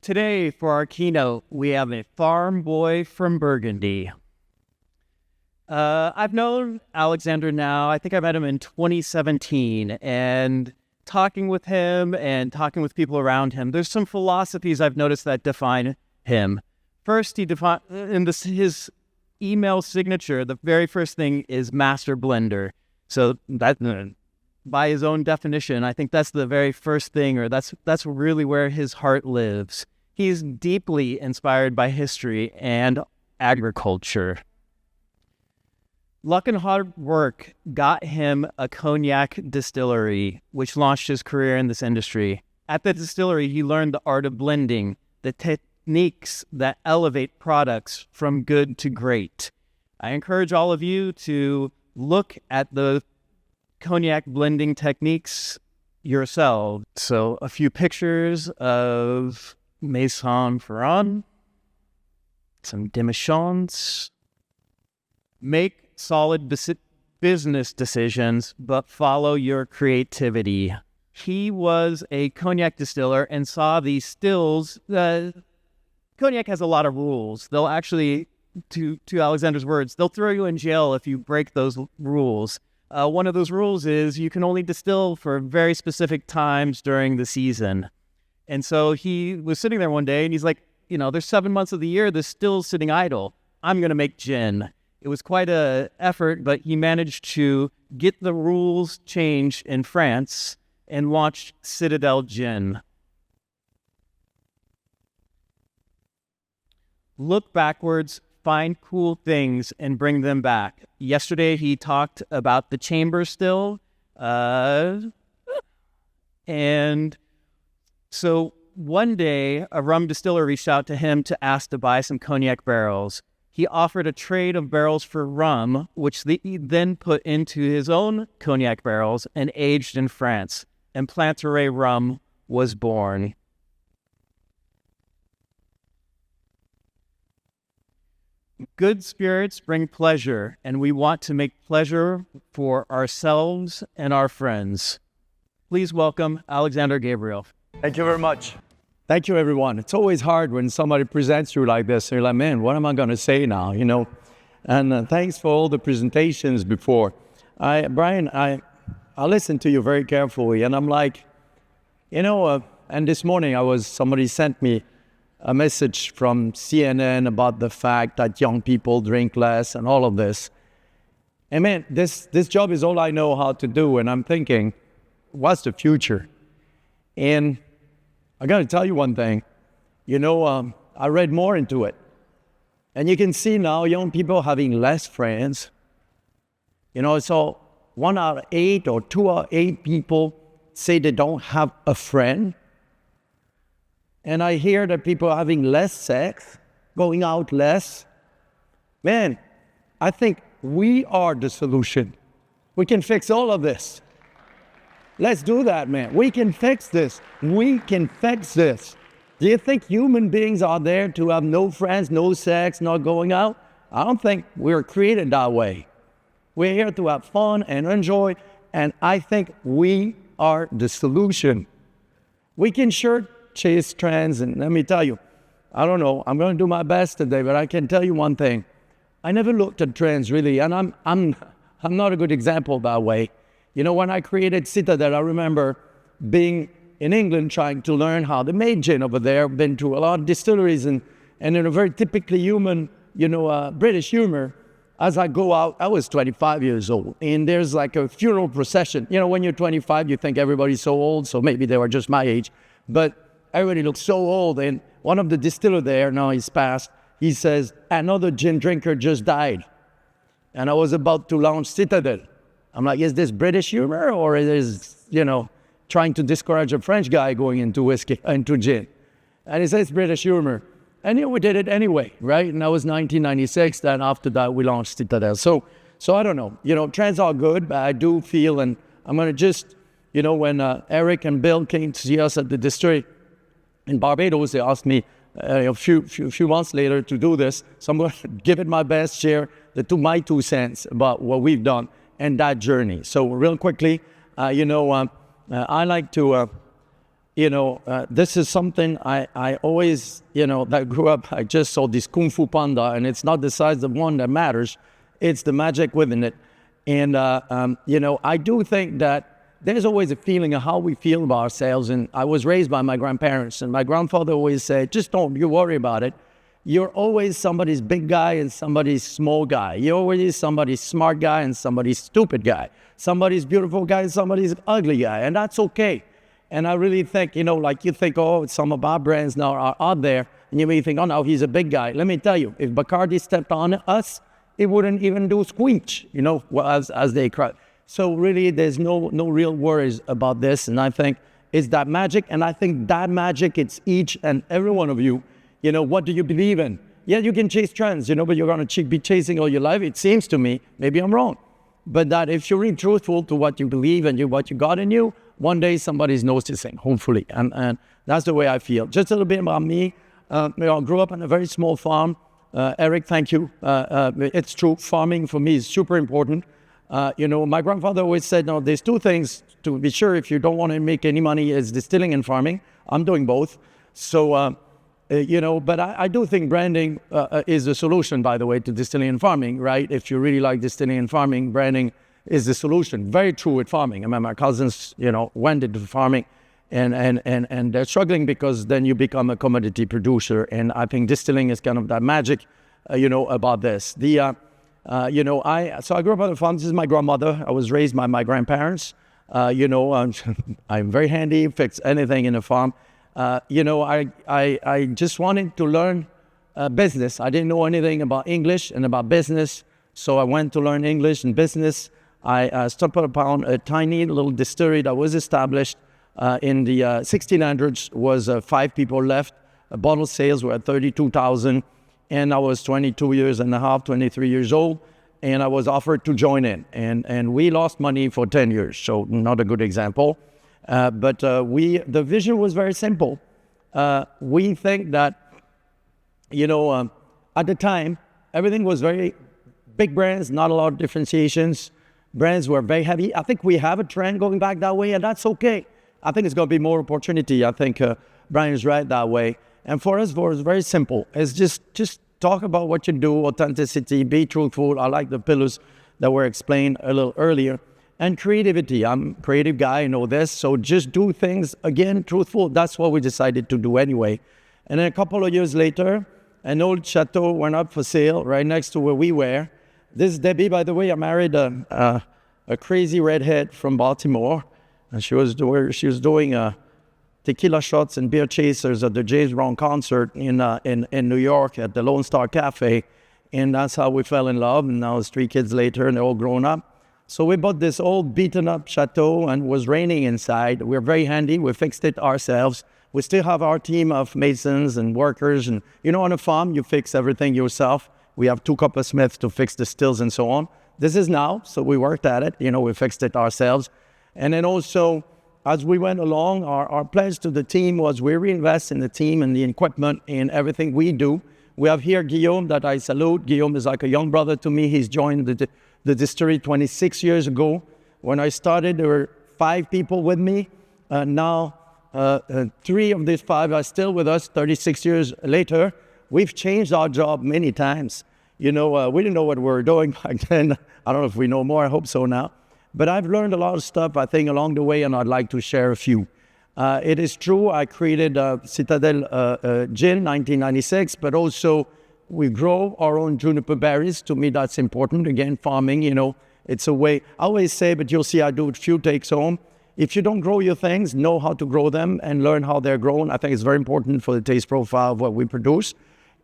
today for our keynote, we have a farm boy from Burgundy. I've known Alexandre now, I think I met him in 2017, and talking with him and talking with people around him, there's some philosophies I've noticed that define him. First, his email signature, the very first thing is master blender. So that, by his own definition, I think that's the very first thing, or that's really where his heart lives. He's deeply inspired by history and agriculture. Luck and hard work got him a cognac distillery, which launched his career in this industry. At the distillery, he learned the art of blending, the techniques that elevate products from good to great. I encourage all of you to look at the cognac blending techniques yourselves. So a few pictures of Maison Ferrand, some demichons. Make solid business decisions, but follow your creativity. He was a cognac distiller and saw these stills. Cognac has a lot of rules. They'll actually, to Alexandre's words, they'll throw you in jail if you break those rules. One of those rules is you can only distill for very specific times during the season. And so he was sitting there one day and he's like, there's 7 months of the year, this still's sitting idle. I'm going to make gin. It was quite an effort, but he managed to get the rules changed in France and launched Citadel Gin. Look backwards, find cool things, and bring them back. Yesterday, he talked about the chamber still. And so one day, a rum distiller reached out to him to ask to buy some cognac barrels. He offered a trade of barrels for rum, which he then put into his own cognac barrels and aged in France. And Planteray rum was born. Good spirits bring pleasure, and we want to make pleasure for ourselves and our friends. Please welcome Alexandre Gabriel. Thank you very much. Thank you, everyone. It's always hard when somebody presents you like this. You're like, man, what am I going to say now, And thanks for all the presentations before. Brian, I listened to you very carefully, and I'm like, and this morning somebody sent me a message from CNN about the fact that young people drink less and all of this. And man, this job is all I know how to do, and I'm thinking, what's the future? And I got to tell you one thing, I read more into it. And you can see now young people having less friends. So 1 out of 8 or 2 out of 8 people say they don't have a friend. And I hear that people are having less sex, going out less. Man, I think we are the solution. We can fix all of this. Let's do that, man. We can fix this. We can fix this. Do you think human beings are there to have no friends, no sex, not going out? I don't think we're created that way. We're here to have fun and enjoy, and I think we are the solution. We can sure chase trends, and let me tell you, I don't know, I'm going to do my best today, but I can tell you one thing. I never looked at trends, really, and I'm not a good example that way. When I created Citadel, I remember being in England trying to learn how they made gin over there. Been to a lot of distilleries and in a very typically human, British humor. As I go out, I was 25 years old, and there's like a funeral procession. When you're 25, you think everybody's so old, so maybe they were just my age. But everybody looks so old, and one of the distillers there, now he's passed, he says, another gin drinker just died. And I was about to launch Citadel. I'm like, is this British humor, or is trying to discourage a French guy going into whiskey, into gin? And he says British humor. And we did it anyway, right? And that was 1996. Then after that, we launched Citadel. So I don't know. Trends are good, but I do feel, and I'm going to just, when Eric and Bill came to see us at the distillery in Barbados, they asked me a few months later to do this. So I'm going to give it my best, share my 2 cents about what we've done and that journey. So real quickly, I like to, this is something I always, that grew up, I just saw this Kung Fu Panda, and it's not the size of one that matters, it's the magic within it. And, I do think that there's always a feeling of how we feel about ourselves. And I was raised by my grandparents, and my grandfather always said, just don't you worry about it. You're always somebody's big guy and somebody's small guy. You're always somebody's smart guy and somebody's stupid guy. Somebody's beautiful guy and somebody's ugly guy. And that's okay. And I really think, like you think, oh, some of our brands now are out there, and you may think, oh, no, he's a big guy. Let me tell you, if Bacardi stepped on us, it wouldn't even do squeak, as they cry. So really, there's no real worries about this. And I think it's that magic. And I think that magic, it's each and every one of you. What do you believe in? Yeah, you can chase trends, but you're going to be chasing all your life. It seems to me, maybe I'm wrong, but that if you're really truthful to what you believe and what you got in you, one day somebody's noticing, hopefully. And that's the way I feel. Just a little bit about me. I grew up on a very small farm. Eric, thank you. It's true. Farming for me is super important. My grandfather always said, no, there's two things to be sure if you don't want to make any money is distilling and farming. I'm doing both. So, but I do think branding is the solution, by the way, to distilling and farming, right? If you really like distilling and farming, branding is the solution. Very true with farming. I mean, my cousins, went into farming and they're struggling because then you become a commodity producer. And I think distilling is kind of that magic, about this. So I grew up on a farm. This is my grandmother. I was raised by my grandparents. I'm very handy, fix anything in a farm. I just wanted to learn business. I didn't know anything about English and about business, so I went to learn English and business. I stumbled upon a tiny little distillery that was established in the 1600s. Was 5 people left. Bottle sales were at 32,000. And I was 22 years and a half, 23 years old, and I was offered to join in. And we lost money for 10 years, so not a good example. But the vision was very simple. We think that, at the time, everything was very big brands, not a lot of differentiations. Brands were very heavy. I think we have a trend going back that way, and that's okay. I think it's going to be more opportunity. I think Brian is right that way. And for us, it's very simple. It's just talk about what you do, authenticity, be truthful. I like the pillars that were explained a little earlier. And creativity. I'm a creative guy, I know this. So just do things, again, truthful. That's what we decided to do anyway. And then a couple of years later, an old chateau went up for sale right next to where we were. This is Debbie, by the way. I married a crazy redhead from Baltimore. And she was doing tequila shots and beer chasers at the James Brown concert in New York at the Lone Star Cafe. And that's how we fell in love. And now it's 3 kids later, and they're all grown up. So we bought this old beaten up chateau, and it was raining inside. We're very handy. We fixed it ourselves. We still have our team of masons and workers. And on a farm, you fix everything yourself. We have 2 coppersmiths to fix the stills and so on. This is now, so we worked at it. We fixed it ourselves. And then also, as we went along, our pledge to the team was we reinvest in the team and the equipment and everything we do. We have here Guillaume that I salute. Guillaume is like a young brother to me. He's joined the distillery 26 years ago. When I started, there were 5 people with me. Now, 3 of these 5 are still with us 36 years later. We've changed our job many times. We didn't know what we were doing back then. I don't know if we know more. I hope so now. But I've learned a lot of stuff, I think, along the way, and I'd like to share a few. It is true, I created Citadel Gin 1996, but also we grow our own juniper berries. To me, that's important. Again, farming, it's a way. I always say, but you'll see I do a few takes home. If you don't grow your things, know how to grow them and learn how they're grown. I think it's very important for the taste profile of what we produce.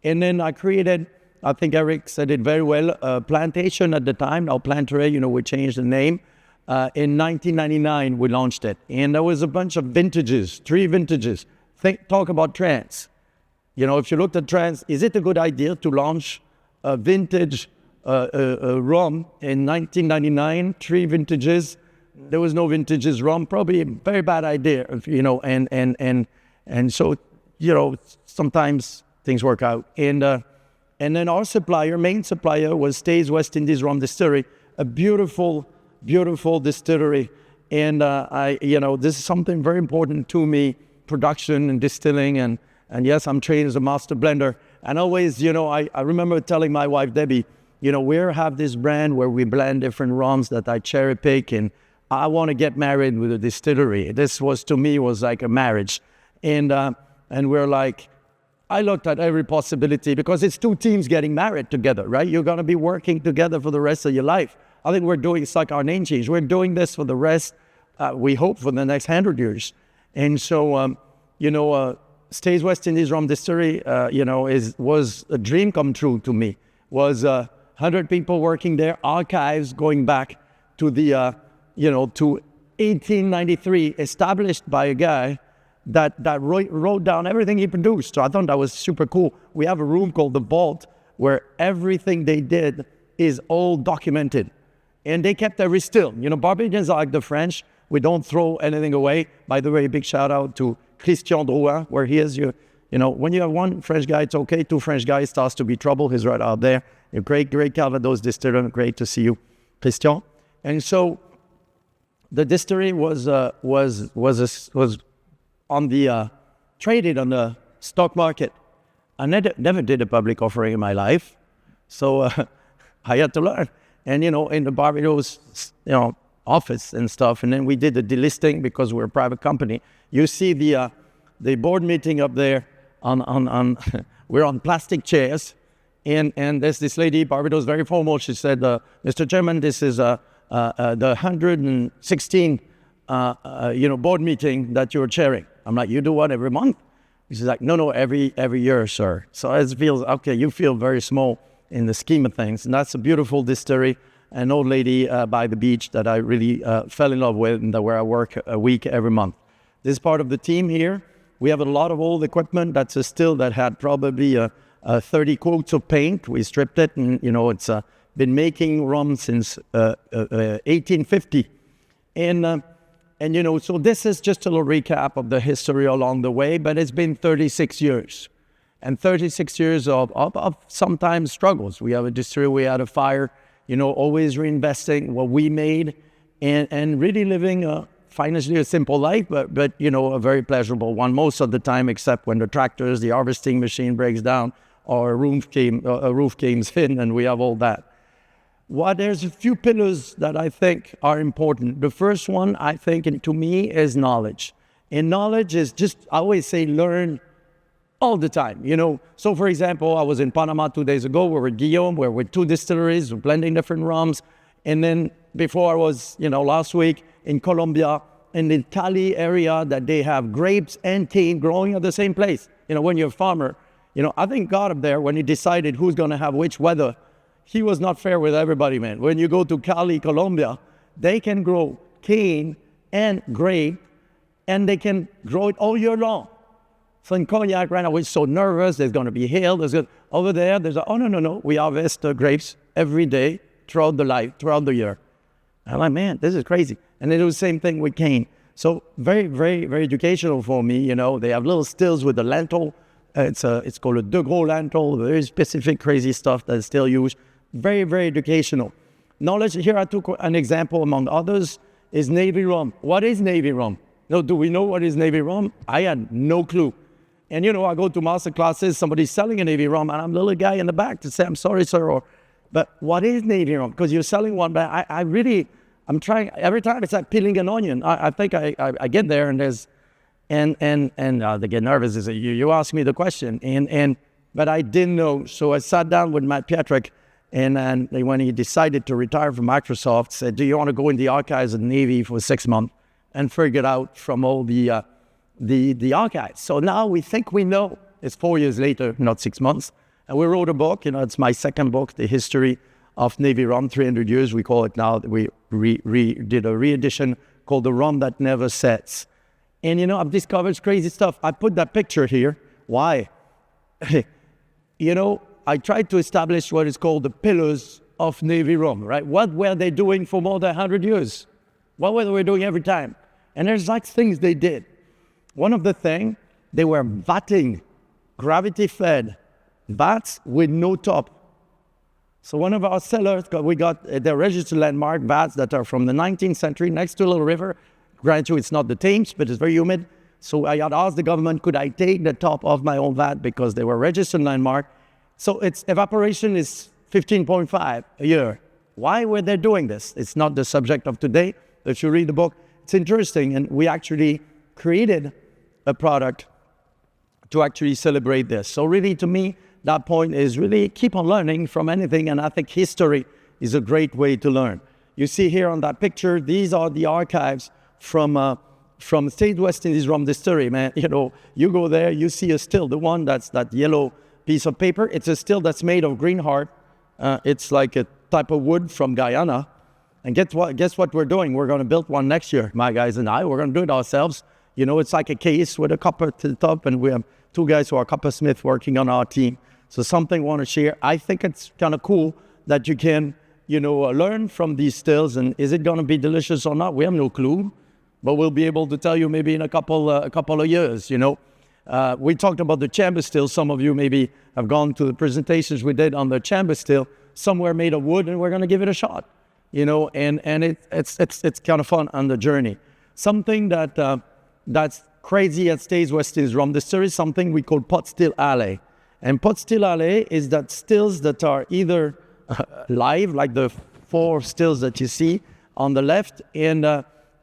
And then I created, I think Eric said it very well, Plantation at the time. Now Planteray, we changed the name. In 1999, we launched it. And there was a bunch of vintages, 3 vintages. Talk about trends. If you looked at trends, is it a good idea to launch a vintage rum in 1999, 3 vintages? There was no vintages rum, probably a very bad idea, and so, sometimes things work out. And then our main supplier was Stays West Indies Rum Distillery, a beautiful distillery. And this is something very important to me. production and distilling, and yes, I'm trained as a master blender. And always, you know, I remember telling my wife, Debbie, you know, we have this brand where we blend different rums that I cherry pick, and I want to get married with a distillery. This was, to me, was like a marriage. And we're like, I looked at every possibility, because it's two teams getting married together, right? You're going to be working together for the rest of your life. I think we're doing, it's like our name change. We're doing this for the rest, we hope, for the next 100 years. And so, you know, Stays West Indies Rum Distillery, you know, was a dream come true to me. Was 100 people working there, archives going back to the, you know, to 1893, established by a guy that wrote down everything he produced. So I thought that was super cool. We have a room called the Vault where everything they did is all documented. And they kept every still. You know, Barbadians are like the French. We don't throw anything away. By the way, big shout out to Christian Drouin, where he is. You know, when you have one French guy, it's okay. Two French guys, starts to be trouble. He's right out there. A great Calvados distiller. Great to see you, Christian. And so the distillery was on the traded on the stock market. I never did a public offering in my life, so I had to learn. And you know, in the Barbados, you know, office and stuff, and then we did the delisting because we're a private company. You see the board meeting up there on we're on plastic chairs, and there's this lady, Barbados, very formal. She said, "Mr. Chairman, this is the 116 you know, board meeting that you're chairing." I'm like, "You do what, every month?" She's like, no, every year, sir. So it feels, okay, you feel very small in the scheme of things. And that's a beautiful distillery, an old lady by the beach that I really fell in love with, and where I work a week every month. This is part of the team here. We have a lot of old equipment that's a still that had probably 30 coats of paint. We stripped it, and you know, it's been making rum since 1850. And you know, so this is just a little recap of the history along the way, but it's been 36 years. And 36 years of sometimes struggles. We have a distillery, we had a fire, you know, always reinvesting what we made, and really living financially a simple life, but you know, a very pleasurable one most of the time, except when the tractors, the harvesting machine breaks down, or a roof came in, and we have all that. Well, there's a few pillars that I think are important. The first one, I think, and to me, is knowledge. And knowledge is just, I always say, learn all the time, you know. So, for example, I was in Panama 2 days ago. We were with Guillaume. We're with two distilleries, we're blending different rums. And then before I was, you know, last week in Colombia, in the Cali area, that they have grapes and cane growing at the same place. You know, when you're a farmer, you know, I think God up there, when he decided who's going to have which weather, he was not fair with everybody, man. When you go to Cali, Colombia, they can grow cane and grape, and they can grow it all year long. So in Cognac right now, we're so nervous, there's going to be hail. Over there, oh, no. We harvest grapes every day throughout the year. I'm like, man, this is crazy. And they do the same thing with cane. So very, very, very educational for me. You know, they have little stills with the lentil. It's called a de gros lentil, very specific, crazy stuff that's still used. Very, very educational. Knowledge, here I took an example among others, is Navy rum. What is Navy rum? No, do we know what is Navy rum? I had no clue. And you know, I go to master classes, somebody's selling a Navy rum, and I'm the little guy in the back to say, "I'm sorry, sir," but what is Navy rum? Because you're selling one, but I'm trying, every time it's like peeling an onion. I think I get there, and there's, and they get nervous. They say, you ask me the question, but I didn't know. So I sat down with Matt Pietrek, and when he decided to retire from Microsoft, said, "Do you want to go in the archives of the Navy for 6 months and figure it out from all the archives?" So now we think we know. It's 4 years later, not 6 months. And we wrote a book. You know, it's my second book, The History of Navy Rum, 300 years. We call it now. We did a re-edition called The Rum That Never Sets. And, you know, I've discovered crazy stuff. I put that picture here. Why? You know, I tried to establish what is called the pillars of Navy rum, right? What were they doing for more than 100 years? What were they doing every time? And there's like things they did. One of the things, they were vatting, gravity-fed vats with no top. So one of our cellars, we got the registered landmark vats that are from the 19th century next to a little river. Granted you, it's not the Thames, but it's very humid. So I had asked the government, could I take the top of my own vat because they were registered landmark. So its evaporation is 15.5 a year. Why were they doing this? It's not the subject of today. If you read the book, it's interesting. And we actually created a product to actually celebrate this. So really, to me, that point is really keep on learning from anything. And I think history is a great way to learn. You see here on that picture, these are the archives from State West Indies Rum Distillery, man. You know, you go there, you see a still, the one that's that yellow piece of paper. It's a still that's made of green heart. It's like a type of wood from Guyana. And guess what we're doing? We're going to build one next year, my guys and I. We're going to do it ourselves. You know, it's like a case with a copper to the top, and we have 2 guys who are coppersmith working on our team. So something I want to share. I think it's kind of cool that you can, you know, learn from these stills. And is it going to be delicious or not? We have no clue, but we'll be able to tell you maybe in a couple of years, you know. We talked about the chamber still. Some of you maybe have gone to the presentations we did on the chamber still, somewhere made of wood, and we're going to give it a shot, you know, and it's kind of fun on the journey. Something that's crazy at Stays West Indies Rum Distillery is something we call pot still alley. And pot still alley is that stills that are either live, like the 4 stills that you see on the left, and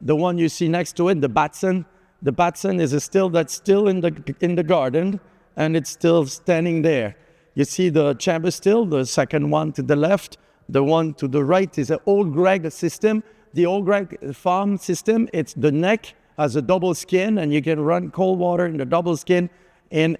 the one you see next to it, the Batson. The Batson is a still that's still in the garden, and it's still standing there. You see the chamber still, the second one to the left. The one to the right is an Old Greg system. The Old Greg farm system, it's the neck has a double skin, and you can run cold water in the double skin, and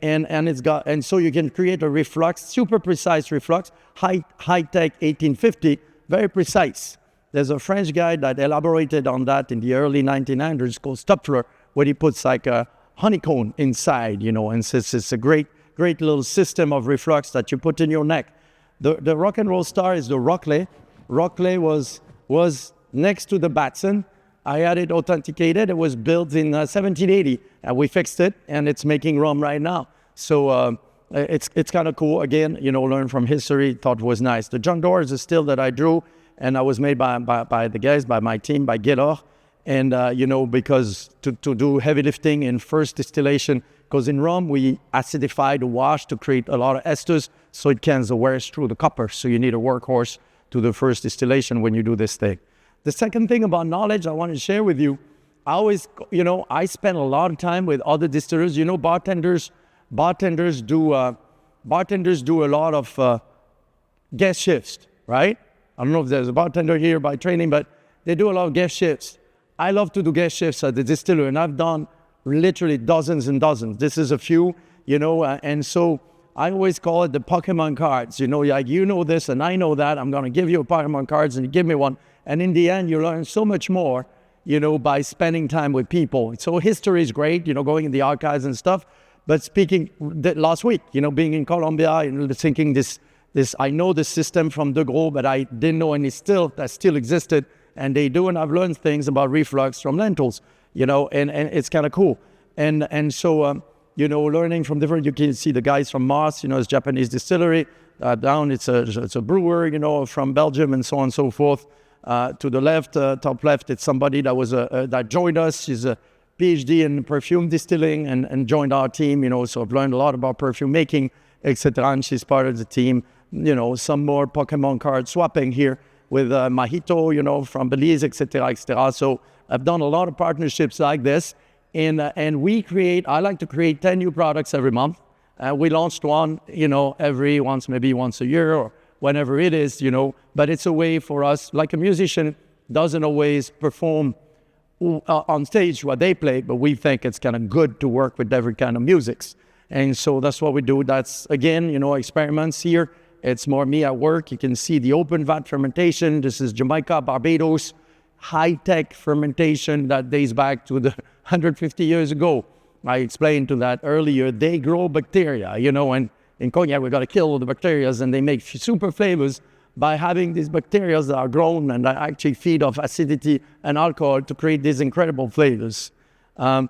so you can create a reflux, super precise reflux, high tech 1850, very precise. There's a French guy that elaborated on that in the early 1900s called Stopfler, where he puts like a honeycomb inside, you know, and it's a great little system of reflux that you put in your neck. The rock and roll star is the Rockley. Rockley was next to the Batson. I had it authenticated. It was built in 1780, and we fixed it, and it's making rum right now. So it's kind of cool. Again, you know, learn from history. Thought it was nice. The John Doerr is a still that I drew, and I was made by the guys, by my team, by Gaylor. And, you know, because to do heavy lifting in first distillation, because in rum, we acidify the wash to create a lot of esters, so it can wears through the copper. So you need a workhorse to the first distillation when you do this thing. The second thing about knowledge I want to share with you, I always, you know, I spend a lot of time with other distillers. You know, bartenders do a lot of guest shifts, right? I don't know if there's a bartender here by training, but they do a lot of guest shifts. I love to do guest shifts at the distillery, and I've done literally dozens and dozens. This is a few, you know, and so I always call it the Pokemon cards. You know, like, you know this and I know that. I'm going to give you a Pokemon cards and you give me one. And in the end, you learn so much more, you know, by spending time with people. So history is great, you know, going in the archives and stuff. But speaking last week, you know, being in Colombia and thinking this, I know the system from De Gros, but I didn't know any still that still existed. And they do, and I've learned things about reflux from lentils, you know, and it's kind of cool. And so, you know, learning from different, you can see the guys from Mars, you know, it's Japanese distillery. Down, it's a brewer, you know, from Belgium and so on and so forth. To the left, top left, it's somebody that was that joined us. She's a PhD in perfume distilling and joined our team, you know, so I've learned a lot about perfume making, etc. And she's part of the team. You know, some more Pokemon card swapping here with Mahito, you know, from Belize, etc., etc. So I've done a lot of partnerships like this. And we create, I like to create 10 new products every month. We launched one, you know, maybe once a year or whenever it is, you know, but it's a way for us, like a musician doesn't always perform on stage what they play, but we think it's kind of good to work with every kind of musics. And so that's what we do. That's, again, you know, experiments here. It's more me at work. You can see the open vat fermentation. This is Jamaica, Barbados, high-tech fermentation that dates back to the 150 years ago. I explained to that earlier. They grow bacteria, you know, and in cognac, we got to kill all the bacteria, and they make super flavors by having these bacteria that are grown and that actually feed off acidity and alcohol to create these incredible flavors. I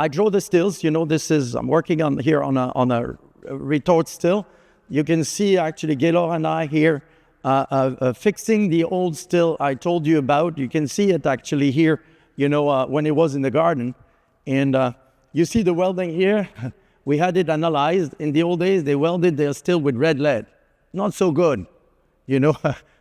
draw the stills. You know, I'm working on a retort still. You can see actually Gaylor and I here fixing the old still I told you about. You can see it actually here, you know, when it was in the garden. And you see the welding here. We had it analyzed. In the old days, they welded their still with red lead. Not so good, you know.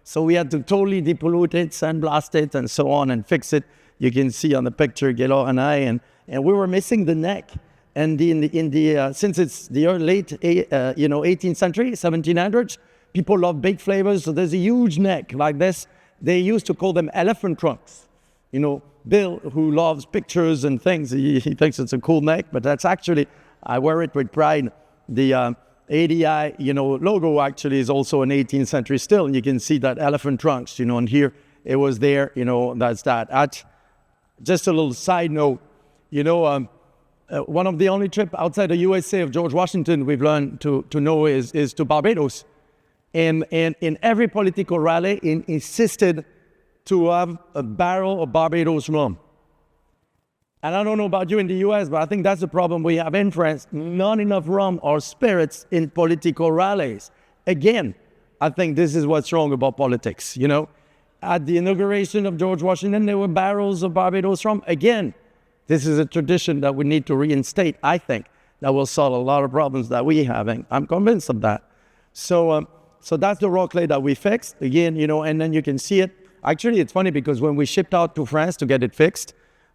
So we had to totally depollute it, sandblast it, and so on, and fix it. You can see on the picture, Gelo and I, and we were missing the neck. And since it's the late 18th century, 1700s, people love big flavors, so there's a huge neck like this. They used to call them elephant trunks. You know, Bill, who loves pictures and things, he thinks it's a cool neck, but that's actually, I wear it with pride. The ADI, logo actually is also an 18th century still, and you can see that elephant trunks, and here it was there, that's that. Just a little side note, one of the only trips outside the USA of George Washington we've learned to know is to Barbados. And in every political rally, he insisted to have a barrel of Barbados rum. And I don't know about you in the US, but I think that's the problem we have in France. Not enough rum or spirits in political rallies. Again, I think this is what's wrong about politics, At the inauguration of George Washington, there were barrels of Barbados rum. Again, this is a tradition that we need to reinstate, I think, that will solve a lot of problems that we have. And I'm convinced of that. So that's the raw clay that we fixed. Again, and then you can see it. Actually, it's funny because when we shipped out to France to get it fixed,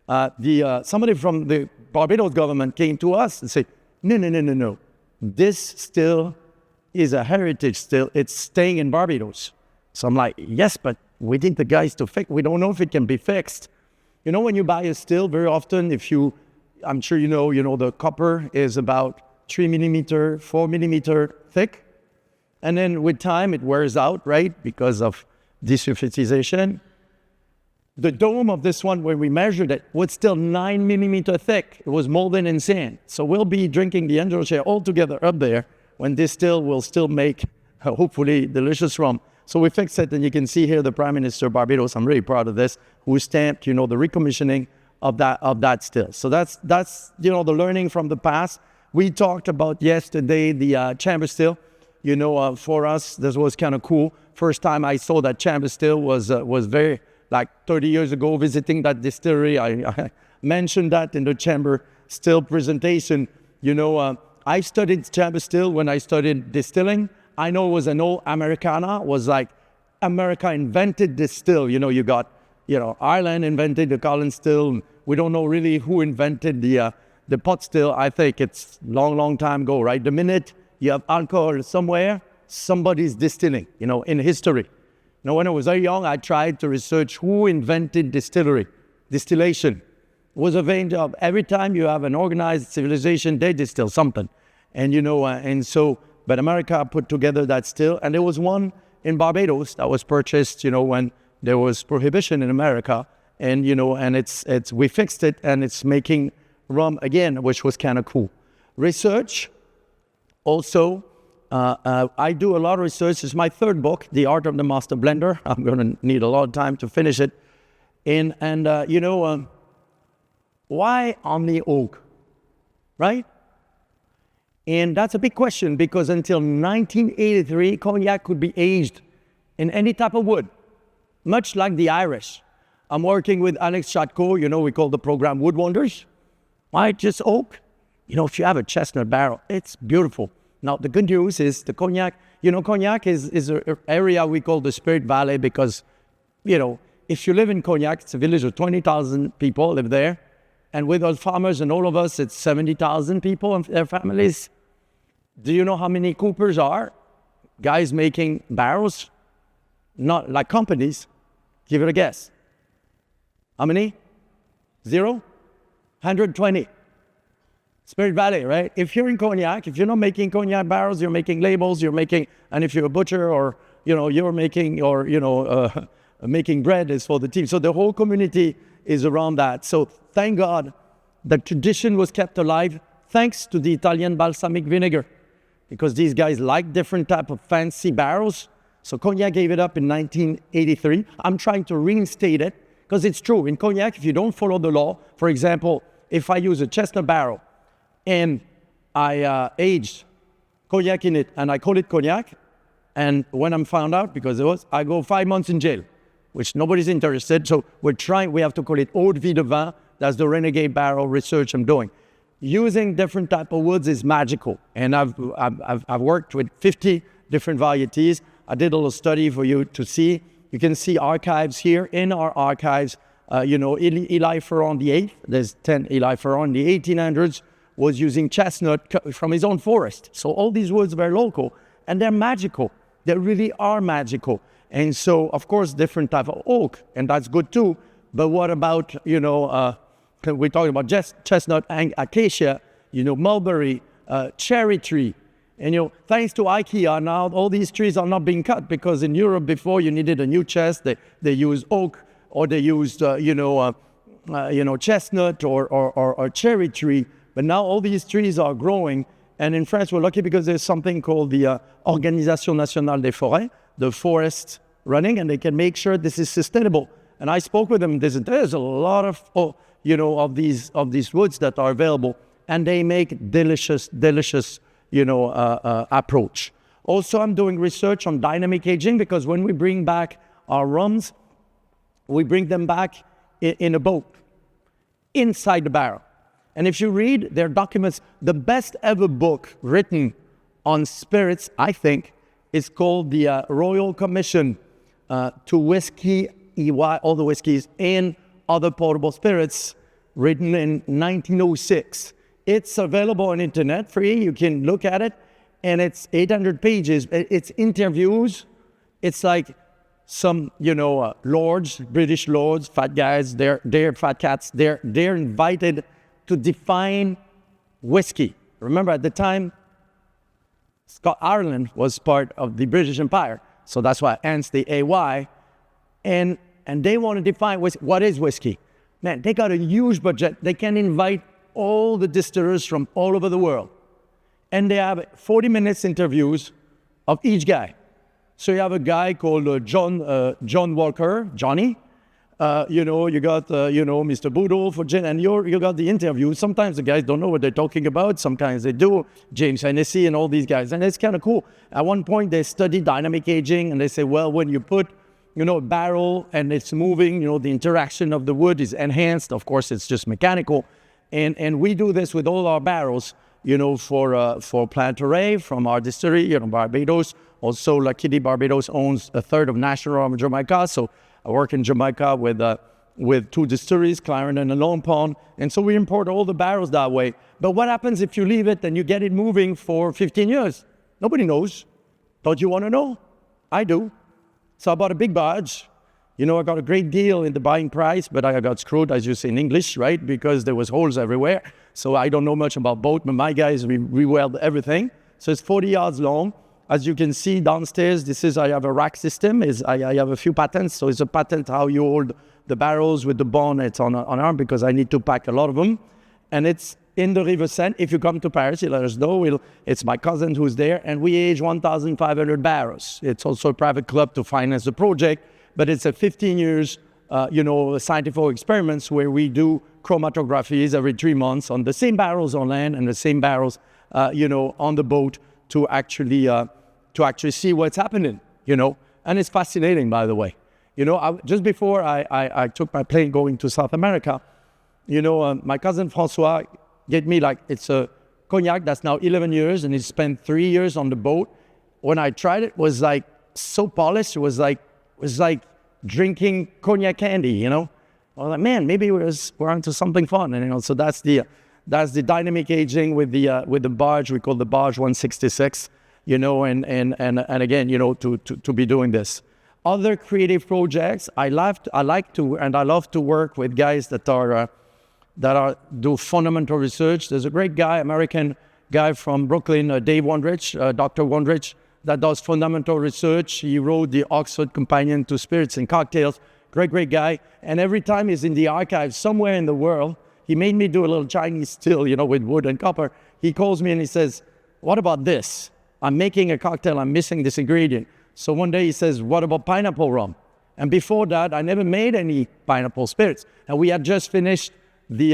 somebody from the Barbados government came to us and said, no. This still is a heritage still. It's staying in Barbados. So I'm like, yes, but we need the guys to fix. We don't know if it can be fixed. When you buy a still, very often, I'm sure the copper is about 3 millimeter, 4 millimeter thick. And then with time, it wears out, right? Because of desulfatization. The dome of this one, when we measured it, was still 9 millimeter thick. It was molded in sand. So we'll be drinking the angel share all together up there when this still will still make, hopefully, delicious rum. So we fixed it, and you can see here the Prime Minister of Barbados, I'm really proud of this, who stamped, the recommissioning of that still. So that's the learning from the past. We talked about yesterday the chamber still. For us, this was kind of cool. First time I saw that chamber still was very, 30 years ago, visiting that distillery. I mentioned that in the chamber still presentation. I studied chamber still when I studied distilling. I know it was an old Americana, was like America invented this still. You got, Ireland invented the Colin still. We don't know really who invented the pot still. I think it's long time ago, right? The minute you have alcohol somewhere, somebody's distilling, in history. When I was very young, I tried to research who invented distillation. It was a vain job. Every time you have an organized civilization, they distill something. And but America put together that still, and there was one in Barbados that was purchased, when there was prohibition in America, and and we fixed it, and it's making rum again, which was kind of cool. Research, also, I do a lot of research. It's my third book, The Art of the Master Blender. I'm going to need a lot of time to finish it. Why only oak, right? And that's a big question, because until 1983, cognac could be aged in any type of wood, much like the Irish. I'm working with Alex Chatko, we call the program Wood Wonders. Why just oak? If you have a chestnut barrel, it's beautiful. Now, the good news is the cognac, cognac is an area we call the Spirit Valley because, if you live in Cognac, it's a village of 20,000 people live there. And with all farmers and all of us, it's 70,000 people and their families. Do you know how many coopers are? Guys making barrels? Not like companies. Give it a guess. How many? 0? 120. Spirit Valley, right? If you're in Cognac, if you're not making Cognac barrels, you're making labels, and if you're a butcher or, you're making, making bread is for the team. So the whole community is around that. So thank God the tradition was kept alive thanks to the Italian balsamic vinegar, because these guys like different type of fancy barrels. So Cognac gave it up in 1983. I'm trying to reinstate it because it's true. In Cognac, if you don't follow the law, for example, if I use a chestnut barrel and I aged Cognac in it and I call it Cognac, and when I'm found out, because I go 5 months in jail, which nobody's interested. So we have to call it eau de vie de vin, That's the renegade barrel research I'm doing. Using different type of woods is magical, and I've worked with 50 different varieties. I did a little study for you to see. You can see archives here. In our archives, Eli Ferrand VIII, there's 10 Eli Ferrand in the 1800s, was using chestnut from his own forest. So all these woods were local, and they're magical. They really are magical. And so, of course, different type of oak, and that's good too. But what about, we're talking about chestnut and acacia, mulberry, cherry tree. And, thanks to IKEA, now all these trees are not being cut, because in Europe before you needed a new chest, they used oak, or they used, chestnut or cherry tree. But now all these trees are growing. And in France, we're lucky because there's something called the Organisation Nationale des Forêts, the forest running, and they can make sure this is sustainable. And I spoke with them. There's a lot of, of these woods that are available, and they make delicious approach. Also, I'm doing research on dynamic aging, because when we bring back our rums, we bring them back in a boat inside the barrel. And if you read their documents, the best ever book written on spirits, I think, is called the Royal Commission to Whiskey, EY, all the whiskeys, and other potable spirits, written in 1906. It's available on internet, free. You can look at it, and it's 800 pages. It's interviews. It's like some, lords, British lords, fat guys. They're fat cats. They're invited to define whiskey. Remember, at the time, Ireland was part of the British Empire, so that's why hence the AY, and they want to define what is whiskey. Man, they got a huge budget. They can invite all the distillers from all over the world, and they have 40 minutes interviews of each guy. So you have a guy called John Walker, Johnny. You got Mr. Boodle for gin, and you got the interview. Sometimes the guys don't know what they're talking about. Sometimes they do. James Hennessy and all these guys, and it's kind of cool. At one point, they study dynamic aging, and they say, well, when you put, a barrel and it's moving, the interaction of the wood is enhanced. Of course, it's just mechanical, and we do this with all our barrels. For Planteray from our distillery, Barbados. Also, Lucky Barbados owns a third of National Rum of Jamaica, so I work in Jamaica with two distilleries, Clarendon and Lone Pond, and so we import all the barrels that way. But what happens if you leave it and you get it moving for 15 years? Nobody knows. Don't you want to know? I do. So I bought a big barge. I got a great deal in the buying price, but I got screwed, as you say in English, right? Because there was holes everywhere. So I don't know much about boat, but my guys, we weld everything. So it's 40 yards long. As you can see downstairs, I have a rack system. I have a few patents. So it's a patent how you hold the barrels with the bonnets on arm, because I need to pack a lot of them. And it's in the River Seine. If you come to Paris, you let us know. It's my cousin who's there, and we age 1,500 barrels. It's also a private club to finance the project, but it's a 15 years, scientific experiments where we do chromatographies every 3 months on the same barrels on land and the same barrels, on the boat to actually see what's happening, And it's fascinating, by the way. Just before I took my plane going to South America, my cousin Francois gave me it's a cognac that's now 11 years, and he spent 3 years on the boat. When I tried it, was like so polished. It was like drinking cognac candy, I was like, man, maybe we're onto something fun. And so that's the dynamic aging with the barge. We call the barge 166, and again, to be doing this. Other creative projects, I love to work with guys that do fundamental research. There's a great guy, American guy from Brooklyn, Dave Wondrich, Dr. Wondrich, that does fundamental research. He wrote the Oxford Companion to Spirits and Cocktails. Great guy. And every time he's in the archives somewhere in the world, he made me do a little Chinese still, with wood and copper. He calls me and he says, what about this? I'm making a cocktail, I'm missing this ingredient. So one day he says, what about pineapple rum? And before that, I never made any pineapple spirits. And we had just finished the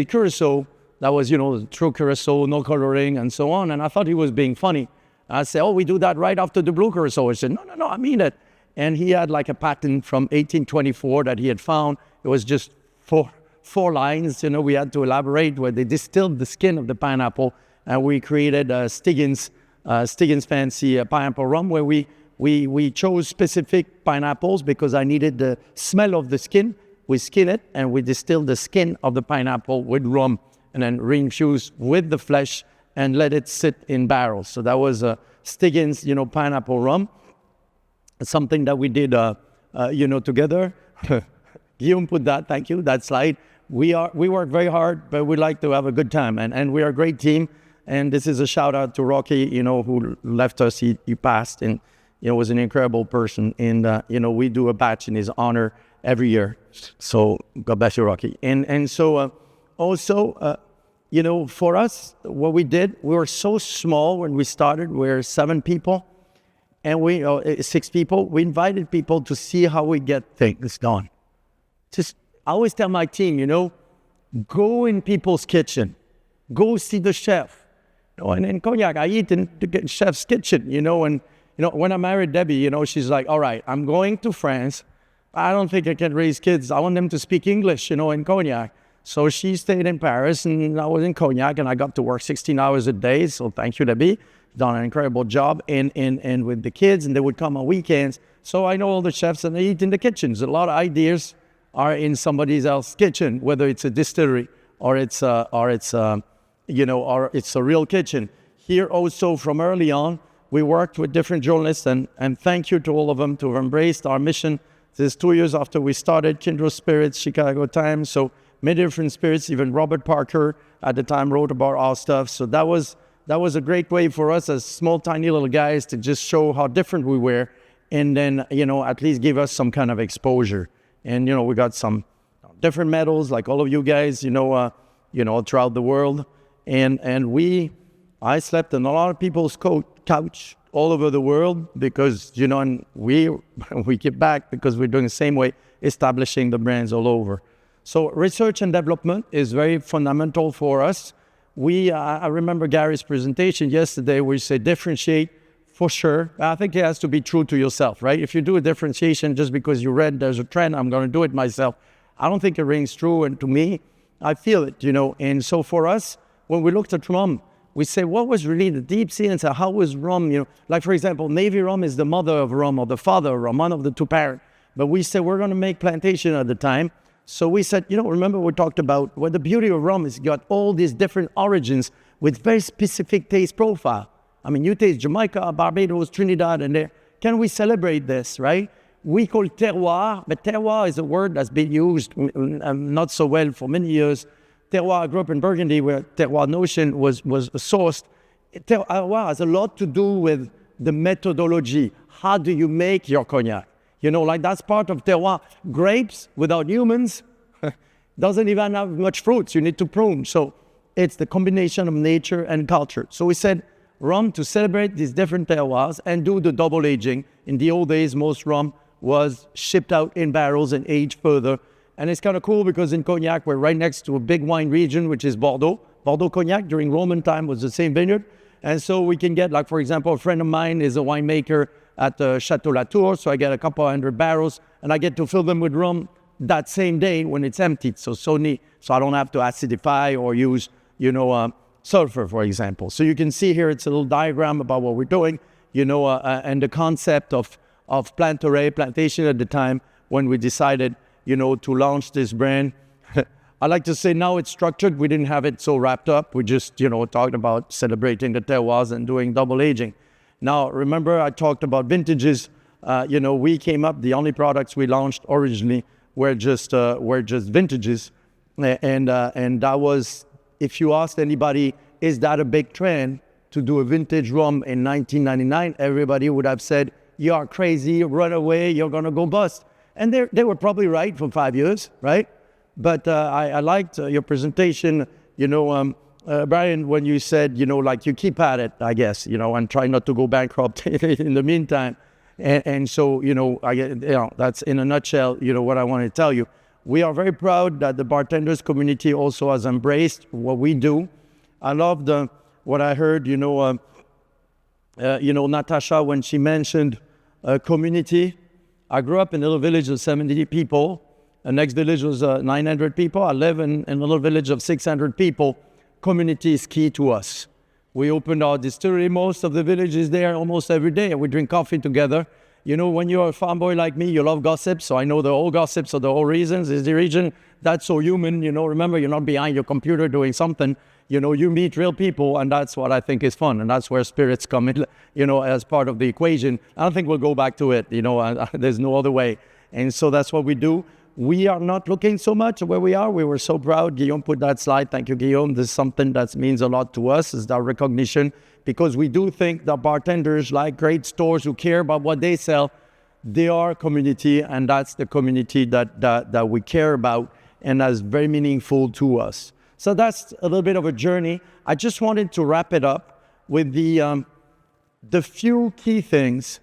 Curacao. That was, the true Curacao, no coloring and so on. And I thought he was being funny. I said, we do that right after the blue Curacao. He said, no, I mean it. And he had a patent from 1824 that he had found. It It was just four lines. We had to elaborate where they distilled the skin of the pineapple, and we created Stiggins Fancy Pineapple Rum, where we chose specific pineapples because I needed the smell of the skin. We skin it, and we distill the skin of the pineapple with rum, and then reinfuse with the flesh and let it sit in barrels. So that was Stiggins, pineapple rum. It's something that we did, together. Guillaume put that, thank you, that slide. We work very hard, but we like to have a good time, and we are a great team. And this is a shout out to Rocky, who left us. He passed, and was an incredible person. And we do a batch in his honor every year. So God bless you, Rocky. And so also, for us, what we did, we were so small when we started. We were 7 people, and 6 people. We invited people to see how we get things done. I always tell my team, go in people's kitchen, go see the chef. And in Cognac, I eat in the chef's kitchen, and when I married Debbie, she's like, all right, I'm going to France. I don't think I can raise kids. I want them to speak English, in Cognac. So she stayed in Paris, and I was in Cognac, and I got to work 16 hours a day. So thank you, Debbie. Done an incredible job and with the kids, and they would come on weekends. So I know all the chefs, and they eat in the kitchens. A lot of ideas are in somebody else's kitchen, whether it's a distillery or it's a real kitchen. Here also, from early on, we worked with different journalists, and thank you to all of them to have embraced our mission. This is 2 years after we started, Kindred Spirits, Chicago Times, so many different spirits. Even Robert Parker at the time wrote about our stuff. So that was a great way for us as small, tiny little guys to just show how different we were, and then, at least give us some kind of exposure. And, we got some different medals, like all of you guys, throughout the world. And I slept on a lot of people's couch all over the world because, and we give back because we're doing the same way, establishing the brands all over. So research and development is very fundamental for us. I remember Gary's presentation yesterday where he said differentiate for sure. I think it has to be true to yourself, right? If you do a differentiation just because you read there's a trend, I'm going to do it myself. I don't think it rings true. And to me, I feel it, And so for us, when we looked at rum, we say, what was really the deep science? How was rum, Like, for example, Navy rum is the mother of rum or the father of rum, one of the two parents. But we said, we're going to make plantation at the time. So we said, remember we talked about what the beauty of rum is, you got all these different origins with very specific taste profile. I mean, you taste Jamaica, Barbados, Trinidad, and there. Can we celebrate this, right? We call terroir, but terroir is a word that's been used not so well for many years. Terroir, I grew up in Burgundy where terroir notion was sourced. Terroir has a lot to do with the methodology. How do you make your cognac? Like that's part of terroir. Grapes without humans doesn't even have much fruits. You need to prune. So it's the combination of nature and culture. So we said rum to celebrate these different terroirs and do the double aging. In the old days, most rum was shipped out in barrels and aged further. And it's kind of cool because in Cognac, we're right next to a big wine region, which is Bordeaux. Bordeaux Cognac during Roman time was the same vineyard. And so we can get, like, for example, a friend of mine is a winemaker at Chateau Latour. So I get a couple 100 barrels and I get to fill them with rum that same day when it's emptied. So neat. So I don't have to acidify or use, sulfur, for example. So you can see here, it's a little diagram about what we're doing, and the concept of Planteray, plantation at the time when we decided, to launch this brand. I like to say now it's structured. We didn't have it so wrapped up. We just, talked about celebrating the terroirs and doing double aging. Now, remember I talked about vintages. We came up, the only products we launched originally were just vintages. And that was, if you asked anybody, is that a big trend to do a vintage rum in 1999? Everybody would have said, you are crazy, run away, you're going to go bust. And they were probably right for 5 years, right? But I liked your presentation, Brian, when you said, you keep at it, I guess, and try not to go bankrupt in the meantime. And so, that's in a nutshell, what I want to tell you. We are very proud that the bartenders community also has embraced what we do. I loved what I heard, Natasha, when she mentioned community. I grew up in a little village of 70 people, The next village was 900 people. I live in a little village of 600 people. Community is key to us. We opened our distillery. Most of the village is there almost every day. We drink coffee together. You know, when you're a farm boy like me, you love gossip. So I know the whole gossips of the whole reasons. Is the region that's so human? You know, remember, you're not behind your computer doing something. You know, you meet real people, and that's what I think is fun. And that's where spirits come in, you know, as part of the equation. I don't think we'll go back to it. You know, there's no other way. And so that's what we do. We are not looking so much where we are. We were so proud. Guillaume put that slide. Thank you, Guillaume. This is something that means a lot to us, is that recognition, because we do think that bartenders, like great stores who care about what they sell, they are community, and that's the community that we care about, and that's very meaningful to us. So that's a little bit of a journey. I just wanted to wrap it up with the few key things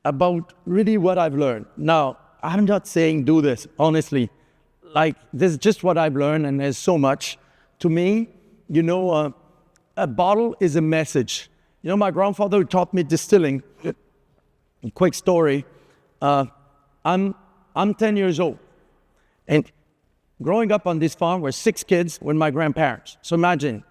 about really what I've learned. Now, I'm not saying do this, honestly. Like, this is just what I've learned, and there's so much. To me, you know, a bottle is a message. You know, my grandfather taught me distilling. A quick story. I'm 10 years old. And growing up on this farm were 6 kids with my grandparents. So imagine,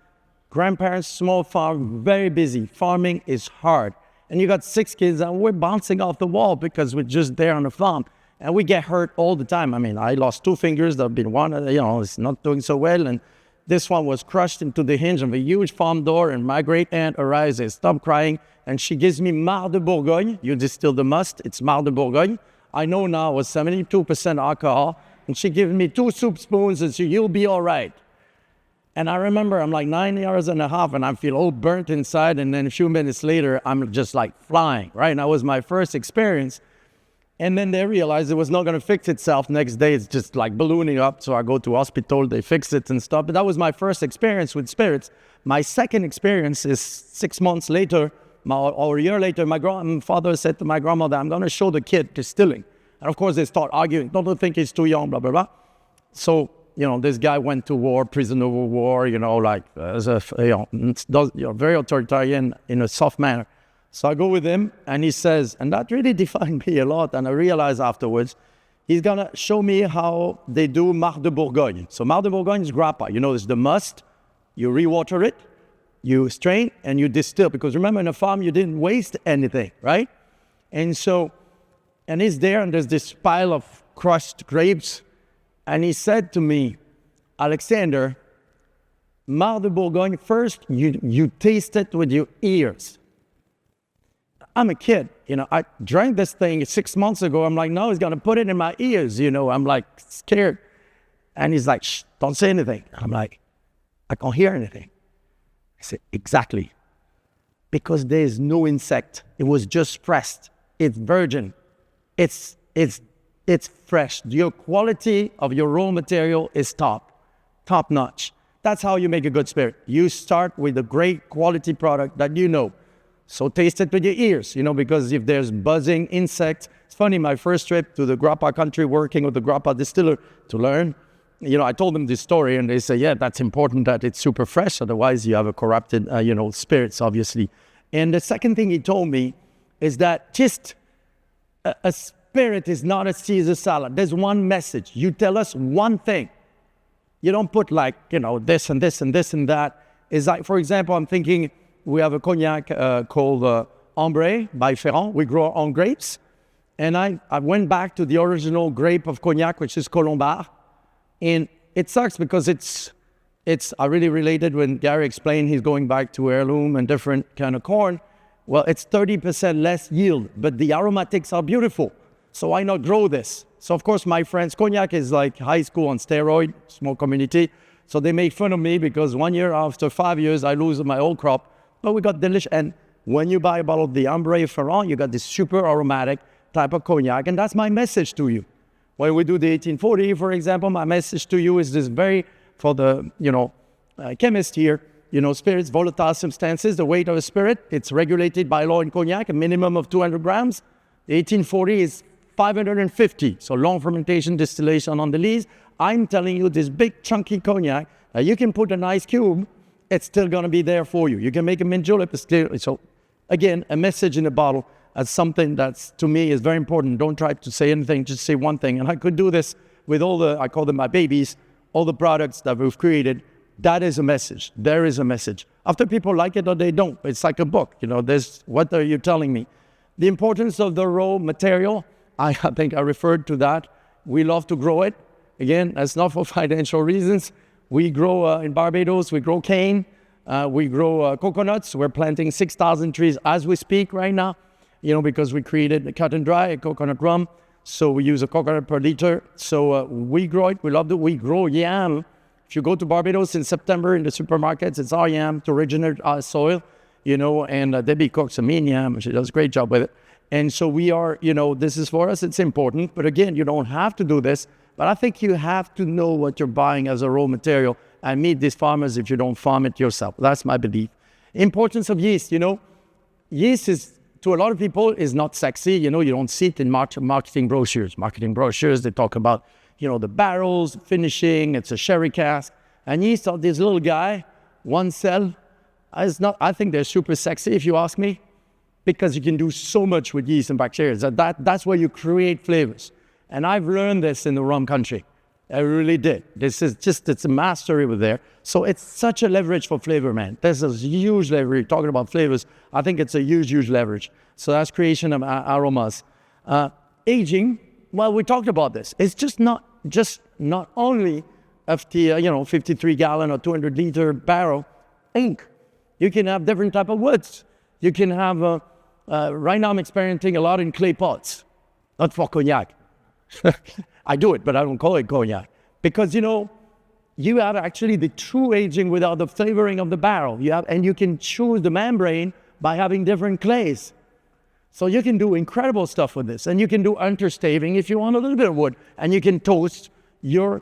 grandparents, small farm, very busy. Farming is hard. And you got 6 kids, and we're bouncing off the wall because we're just there on the farm. And we get hurt all the time. I mean, I lost 2 fingers. There've been one, you know, it's not doing so well. And this one was crushed into the hinge of a huge farm door. And my great aunt arises, stop crying. And she gives me Mar de Bourgogne. You distill the must. It's Mar de Bourgogne. I know now it was 72% alcohol. And she gives me 2 soup spoons and said, you'll be all right. And I remember I'm like 9 years and a half and I feel all burnt inside. And then a few minutes later, I'm just like flying, right? And that was my first experience. And then they realized it was not going to fix itself. Next day, it's just like ballooning up. So I go to hospital, they fix it and stuff. But that was my first experience with spirits. My second experience is 6 months later, or a year later, my father said to my grandmother, I'm going to show the kid distilling. And of course, they start arguing. Don't think he's too young, blah, blah, blah. So, you know, this guy went to war, prisoner of war, you know, like, as a, very authoritarian in a soft manner. So I go with him, and he says, and that really defined me a lot, and I realized afterwards, he's going to show me how they do Mar de Bourgogne. So Mar de Bourgogne is grappa. You know, it's the must. You rewater it, you strain, and you distill. Because remember, in a farm, you didn't waste anything, right? And so, and he's there, and there's this pile of crushed grapes. And he said to me, Alexander, Mar de Bourgogne, first, you taste it with your ears. I'm a kid, you know, I drank this thing 6 months ago. I'm like, no, he's going to put it in my ears, you know. I'm like scared. And he's like, shh, don't say anything. I'm like, I can't hear anything. I said, exactly. Because there's no insect. It was just pressed. It's virgin. It's fresh. Your quality of your raw material is top notch. That's how you make a good spirit. You start with a great quality product that you know. So taste it with your ears, you know, because if there's buzzing insects, it's funny, my first trip to the grappa country working with the grappa distiller to learn, you know, I told them this story and they say, yeah, that's important that it's super fresh. Otherwise you have a corrupted, you know, spirits, obviously. And the second thing he told me is that just a spirit is not a Caesar salad. There's one message. You tell us one thing. You don't put like, you know, this and this and this and that. It's like, for example, I'm thinking, we have a cognac called Ambre by Ferrand. We grow our own grapes. And I went back to the original grape of cognac, which is Colombard. And it sucks because it's I really related when Gary explained he's going back to heirloom and different kind of corn. Well, it's 30% less yield, but the aromatics are beautiful. So why not grow this? So of course, my friends, cognac is like high school on steroid, small community. So they make fun of me because 1 year after 5 years, I lose my old crop. But we got delicious. And when you buy a bottle of the Ambre Ferrand, you got this super aromatic type of cognac. And that's my message to you. When we do the 1840, for example, my message to you is this very, for the, you know, chemist here, you know, spirits, volatile substances, the weight of a spirit, it's regulated by law in cognac, a minimum of 200 grams. The 1840 is 550. So long fermentation, distillation on the lees. I'm telling you this big chunky cognac, you can put an ice cube, it's still going to be there for you. You can make a mint julep. So again, a message in a bottle as something that's, to me, is very important. Don't try to say anything, just say one thing. And I could do this with all the, I call them my babies, all the products that we've created. That is a message. There is a message. After people like it or they don't, it's like a book. There's, what are you telling me? The importance of the raw material, I think I referred to that. We love to grow it. Again, that's not for financial reasons. We grow in Barbados, we grow cane, we grow coconuts. We're planting 6,000 trees as we speak right now, because we created the cut and dry, coconut rum. So we use a coconut per liter. So we grow it, we love it. We grow yam. If you go to Barbados in September in the supermarkets, it's our yam to originate our soil, and Debbie cooks a mean yam. She does a great job with it. And so we are, this is for us, it's important. But again, you don't have to do this. But I think you have to know what you're buying as a raw material and meet these farmers if you don't farm it yourself. That's my belief. Importance of yeast, yeast is, to a lot of people, is not sexy. You don't see it in marketing brochures. Marketing brochures, they talk about, the barrels, finishing, it's a sherry cask. And yeast are this little guy, one cell. I think they're super sexy, if you ask me, because you can do so much with yeast and bacteria. That's where you create flavors. And I've learned this in the rum country. I really did. It's a mastery over there. So it's such a leverage for flavor, man. There's a huge leverage. Talking about flavors, I think it's a huge, huge leverage. So that's creation of aromas. Aging, well, we talked about this. It's just not only FT, 53 gallon or 200 liter barrel ink. You can have different type of woods. You can have, right now I'm experimenting a lot in clay pots, not for cognac. I do it, but I don't call it cognac. Because, you have actually the true aging without the flavoring of the barrel. And you can choose the membrane by having different clays. So you can do incredible stuff with this. And you can do understaving if you want a little bit of wood. And you can toast your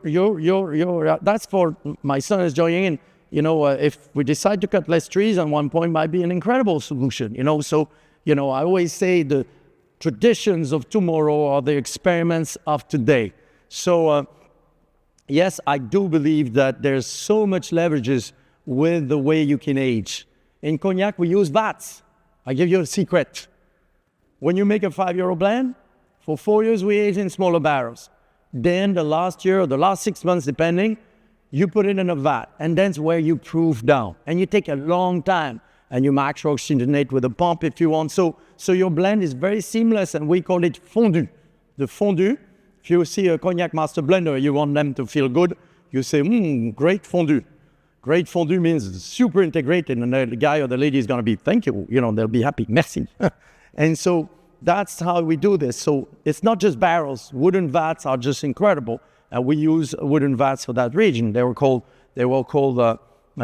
that's for, my son is joining in. If we decide to cut less trees at one point, might be an incredible solution. So, I always say the traditions of tomorrow are the experiments of today. So, yes, I do believe that there's so much leverages with the way you can age. In cognac, we use vats. I give you a secret. When you make a 5-year-old blend, for 4 years we age in smaller barrels. Then the last year or the last 6 months, depending, you put it in a vat, and that's where you proof down. And you take a long time, and you macro oxygenate with a pump if you want. So your blend is very seamless, and we call it fondu. The fondu, if you see a cognac master blender, you want them to feel good, you say, great fondu. Great fondu means super integrated, and the guy or the lady is going to be, thank you, they'll be happy, merci. And so that's how we do this. So it's not just barrels. Wooden vats are just incredible. And we use wooden vats for that region. They were called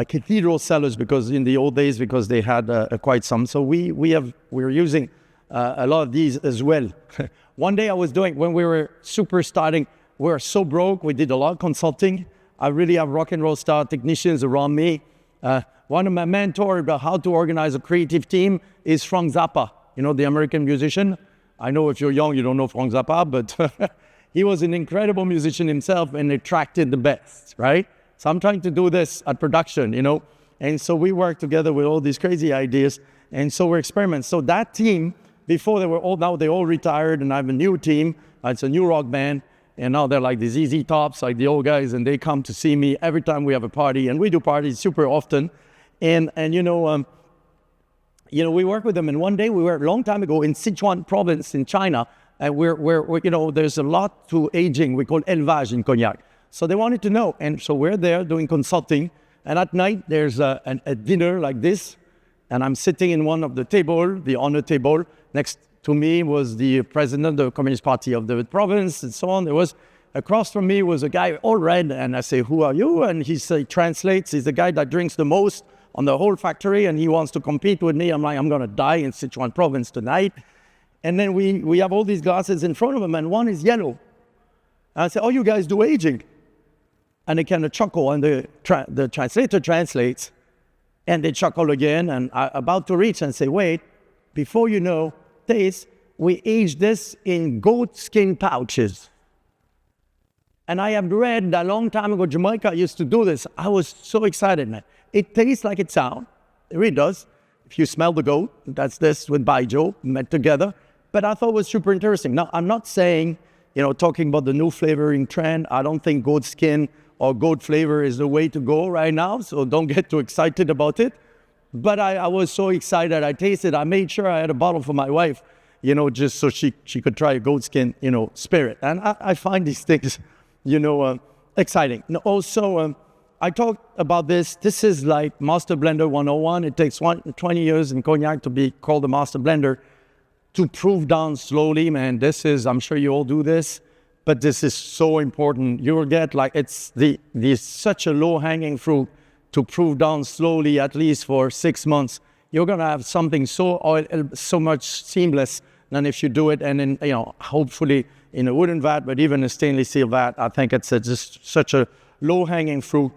cathedral cellars because in the old days, because they had quite some. So we're using a lot of these as well. One day I was doing, when we were super starting, we were so broke, we did a lot of consulting. I really have rock and roll star technicians around me. One of my mentors about how to organize a creative team is Frank Zappa, the American musician. I know if you're young, you don't know Frank Zappa, but he was an incredible musician himself and attracted the best, right? So I'm trying to do this at production, And so we work together with all these crazy ideas. And so we're experimenting. So that team, before they were all, now they all retired, and I have a new team. It's a new rock band. And now they're like these easy tops, like the old guys, and they come to see me every time we have a party. And we do parties super often. And we work with them. And one day we were, a long time ago, in Sichuan province in China. And we're there's a lot to aging. We call élevage in cognac. So they wanted to know. And so we're there doing consulting. And at night, there's a dinner like this. And I'm sitting in one of the table, the honor table. Next to me was the president of the Communist Party of the province and so on. There was, across from me was a guy all red. And I say, who are you? And he translates. He's the guy that drinks the most on the whole factory. And he wants to compete with me. I'm like, I'm going to die in Sichuan province tonight. And then we have all these glasses in front of him, and one is yellow. And I say, oh, you guys do aging. And they kind of chuckle, and the translator translates, and they chuckle again, and I'm about to reach and say, wait, before you know, taste, we age this in goat skin pouches. And I have read that a long time ago, Jamaica used to do this. I was so excited, man. It tastes like it sounds. It really does. If you smell the goat, that's this with Baijiu met together. But I thought it was super interesting. Now, I'm not saying talking about the new flavoring trend. I don't think goat skin or goat flavor is the way to go right now, so don't get too excited about it. But I was so excited. I tasted. I made sure I had a bottle for my wife, just so she could try a goat skin, spirit. And I find these things, exciting. Also, I talked about this. This is like Master Blender 101. It takes 20 years in cognac to be called a Master Blender, to prove down slowly, man. I'm sure you all do this, but this is so important. You will get it's such a low-hanging fruit to prove down slowly, at least for 6 months. You're gonna have something so much seamless than if you do it, and then, hopefully in a wooden vat, but even a stainless steel vat. I think it's just such a low-hanging fruit.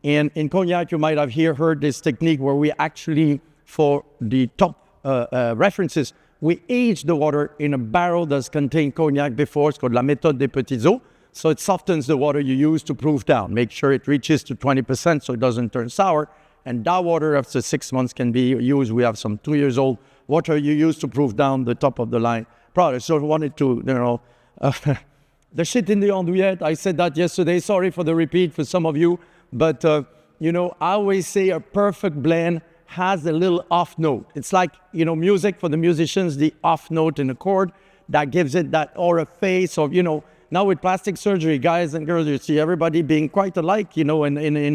And in cognac, you might have heard this technique where we actually, for the top references, we age the water in a barrel that's contained cognac before. It's called la méthode des petits eaux. So it softens the water you use to proof down. Make sure it reaches to 20% so it doesn't turn sour. And that water after 6 months can be used. We have some 2 years old water you use to proof down the top of the line product. So I wanted to, the shit in the andouillette. I said that yesterday. Sorry for the repeat for some of you. But, I always say a perfect blend has a little off note. It's like, music for the musicians, the off note in a chord that gives it that aura face of, now with plastic surgery, guys and girls, you see everybody being quite alike, in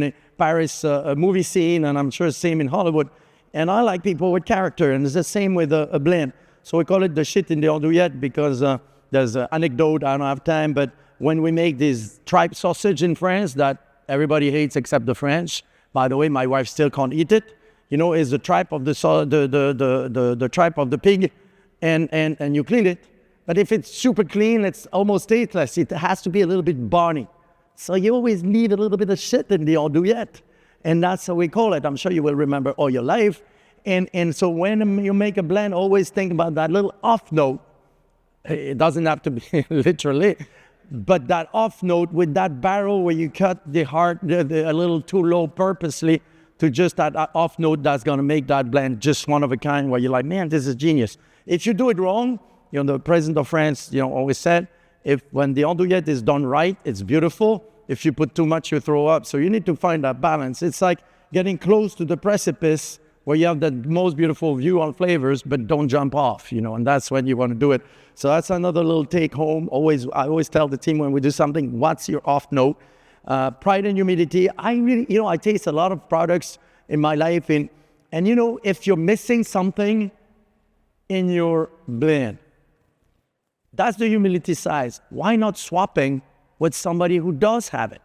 a Paris movie scene, and I'm sure same in Hollywood. And I like people with character, and it's the same with a blend. So we call it the shit in the andouillette because there's an anecdote, I don't have time, but when we make this tripe sausage in France that everybody hates except the French, by the way, my wife still can't eat it, is the tripe of the tripe of the pig, and you clean it. But if it's super clean, it's almost tasteless. It has to be a little bit barny. So you always leave a little bit of shit in the andouillette. And that's how we call it. I'm sure you will remember all your life. And so when you make a blend, always think about that little off note. It doesn't have to be literally, but that off note with that barrel where you cut the heart a little too low purposely, to just that off note that's going to make that blend just one of a kind, where you're like, man, this is genius. If you do it wrong, the president of France, always said, when the andouillette is done right, it's beautiful. If you put too much, you throw up. So you need to find that balance. It's like getting close to the precipice where you have the most beautiful view on flavors, but don't jump off, and that's when you want to do it. So that's another little take home. I always tell the team when we do something, what's your off note? Pride and humility. I really, I taste a lot of products in my life, and if you're missing something in your blend, that's the humility size. Why not swapping with somebody who does have it?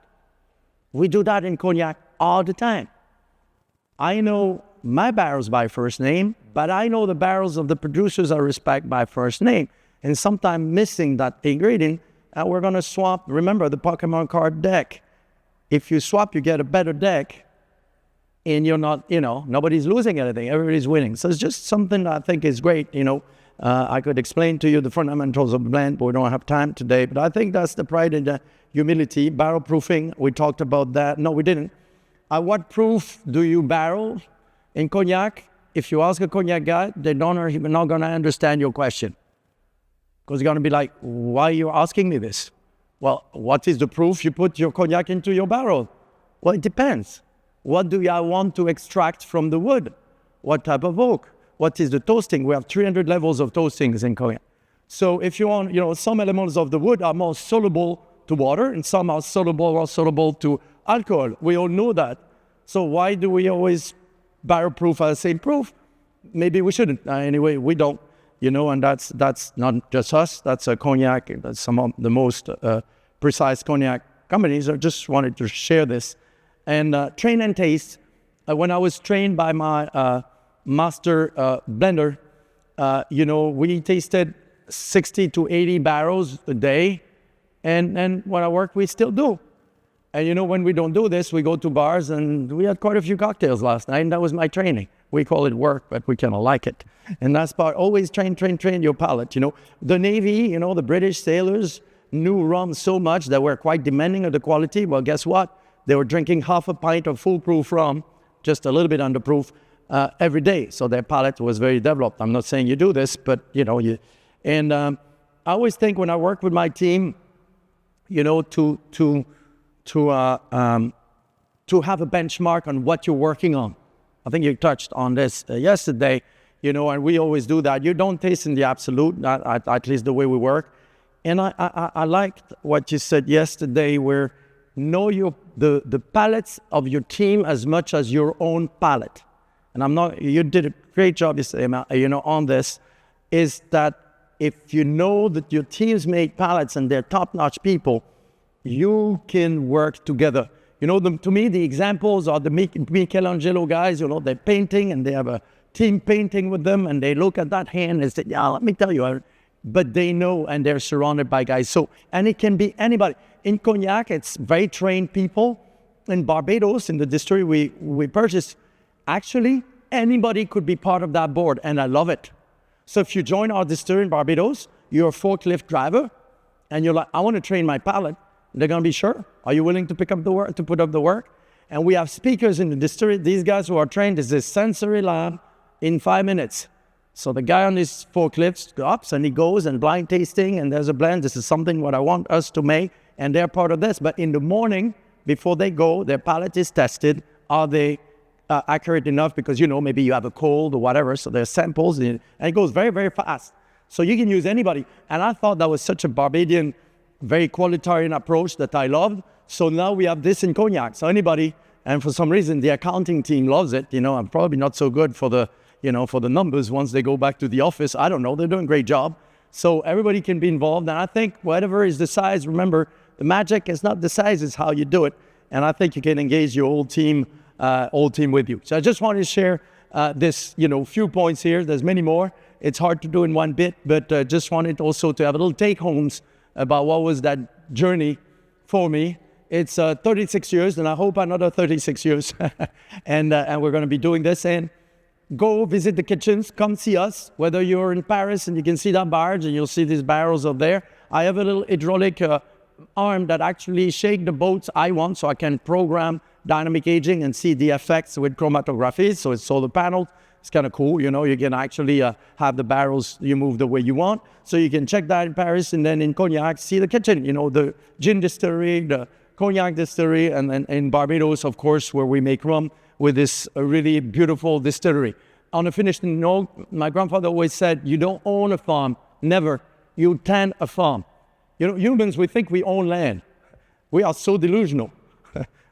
We do that in cognac all the time. I know my barrels by first name, but I know the barrels of the producers I respect by first name. And sometimes missing that ingredient, and we're going to swap. Remember the Pokemon card deck. If you swap, you get a better deck, and you're not, nobody's losing anything. Everybody's winning. So it's just something that I think is great, I could explain to you the fundamentals of the blend, but we don't have time today. But I think that's the pride and the humility. Barrel proofing, we talked about that. No, we didn't. What proof do you barrel in cognac? If you ask a cognac guy, they're not going to understand your question. Because they're going to be like, why are you asking me this? Well, what is the proof you put your cognac into your barrel? Well, it depends. What do I want to extract from the wood? What type of oak? What is the toasting? We have 300 levels of toastings in cognac. So if you want, some elements of the wood are more soluble to water, and some are soluble to alcohol. We all know that. So why do we always barrel proof at the same proof? Maybe we shouldn't. Anyway, we don't. And that's not just us. That's a cognac. That's some of the most precise cognac companies. I just wanted to share this. And train and taste. When I was trained by my master blender, we tasted 60 to 80 barrels a day. And when I work, we still do. And when we don't do this, we go to bars, and we had quite a few cocktails last night, and that was my training. We call it work, but we kind of like it. And that's part, always train your palate, The Navy, the British sailors knew rum so much that we're quite demanding of the quality. Well, guess what? They were drinking half a pint of foolproof rum, just a little bit underproof, every day. So their palate was very developed. I'm not saying you do this, but, I always think when I work with my team, you know, to have a benchmark on what you're working on. I think you touched on this yesterday, you know, and we always do that. You don't taste in the absolute, at least the way we work. And I liked what you said yesterday, where know the palates of your team as much as your own palate. And you did a great job yesterday, you know, on this, is that if you know that your teams make palettes and they're top-notch people, you can work together. You know, to me, the examples are the Michelangelo guys, you know, they're painting and they have a team painting with them and they look at that hand and say, yeah, let me tell you, but they know and they're surrounded by guys. So, and it can be anybody. In Cognac, it's very trained people. In Barbados, in the distillery we purchased, actually, anybody could be part of that board, and I love it. So if you join our distillery in Barbados, you're a forklift driver, and you're like, I want to train my palate. They're going to be, sure. Are you willing to pick up the work, to put up the work? And we have speakers in the distillery. These guys who are trained is this sensory lab in 5 minutes. So the guy on his forklift stops and he goes and blind tasting, and there's a blend. This is something what I want us to make, and they're part of this. But in the morning, before they go, their palate is tested. Are they accurate enough? Because, you know, maybe you have a cold or whatever. So there's samples, and it goes very, very fast. So you can use anybody. And I thought that was such a Barbadian, very qualitarian approach that I loved. So now we have this in Cognac. So anybody, and for some reason, the accounting team loves it. You know, I'm probably not so good for the, you know, for the numbers once they go back to the office. I don't know. They're doing a great job. So everybody can be involved. And I think whatever is the size, remember, the magic is not the size, it's how you do it. And I think you can engage your whole team with you. So I just wanted to share this, you know, few points here. There's many more. It's hard to do in one bit, but just wanted also to have a little take-homes about what was that journey for me. It's 36 years, and I hope another 36 years. and we're going to be doing this. And go visit the kitchens. Come see us. Whether you're in Paris and you can see that barge and you'll see these barrels up there. I have a little hydraulic arm that actually shake the boats I want, so I can program dynamic aging and see the effects with chromatography. So it's solar panels. It's kind of cool, you know, you can actually have the barrels you move the way you want. So you can check that in Paris, and then in Cognac, see the kitchen, you know, the gin distillery, the Cognac distillery, and in Barbados, of course, where we make rum with this really beautiful distillery. On a finishing note, my grandfather always said, you don't own a farm, never. You tend a farm. You know, humans, we think we own land. We are so delusional.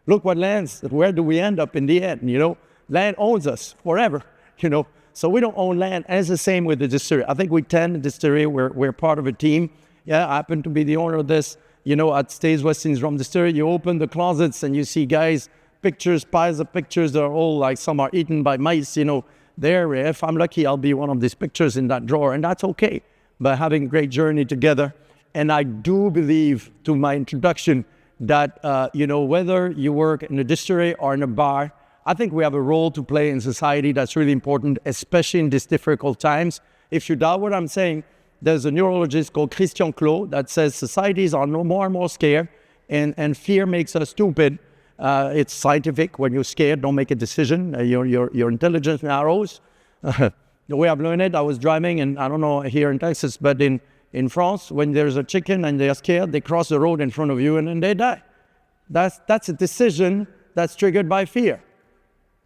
Look what lands, where do we end up in the end, you know? Land owns us forever. You know, so we don't own land. And it's the same with the distillery. I think we tend the distillery. We're part of a team. Yeah, I happen to be the owner of this. You know, at Stays West Indies Rum Distillery, you open the closets and you see guys, pictures, piles of pictures. They're all like, some are eaten by mice. You know, there. If I'm lucky, I'll be one of these pictures in that drawer, and that's okay. But having a great journey together. And I do believe, to my introduction, that you know, whether you work in a distillery or in a bar, I think we have a role to play in society that's really important, especially in these difficult times. If you doubt what I'm saying, there's a neurologist called Christian Clot that says societies are more and more scared, and fear makes us stupid. It's scientific. When you're scared, don't make a decision. Your intelligence narrows. The way I've learned it, I was driving, and I don't know here in Texas, but in France, when there's a chicken and they're scared, they cross the road in front of you and then they die. That's a decision that's triggered by fear.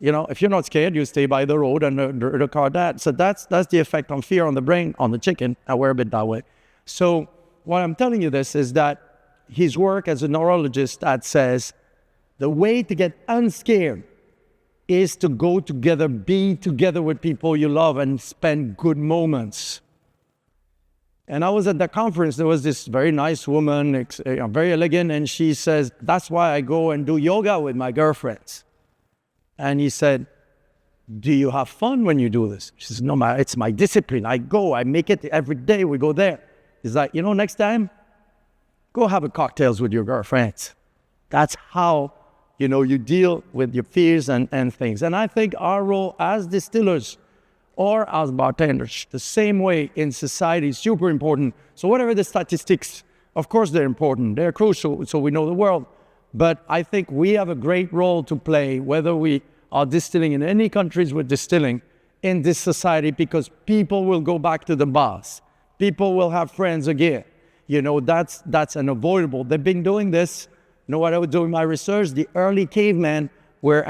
You know, if you're not scared, you stay by the road and the car died. So that's the effect on fear on the brain, on the chicken. I wear a bit that way. So what I'm telling you this is that his work as a neurologist that says the way to get unscared is to go together, be together with people you love and spend good moments. And I was at the conference, there was this very nice woman, very elegant, and she says, that's why I go and do yoga with my girlfriends. And he said, do you have fun when you do this? She says, no, it's my discipline. I go, I make it every day, we go there. He's like, you know, next time, go have a cocktails with your girlfriends. That's how, you know, you deal with your fears and things. And I think our role as distillers or as bartenders, the same way in society is super important. So whatever the statistics, of course they're important, they're crucial, so we know the world. But I think we have a great role to play, whether we are distilling in any countries we're distilling in this society, because people will go back to the bars. People will have friends again. you know, that's unavoidable. They've been doing this. You know what I was doing my research? The early cavemen were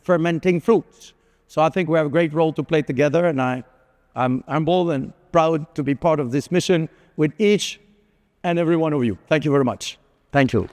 fermenting fruits. So I think we have a great role to play together, and I'm humbled and proud to be part of this mission with each and every one of you. Thank you very much. Thank you.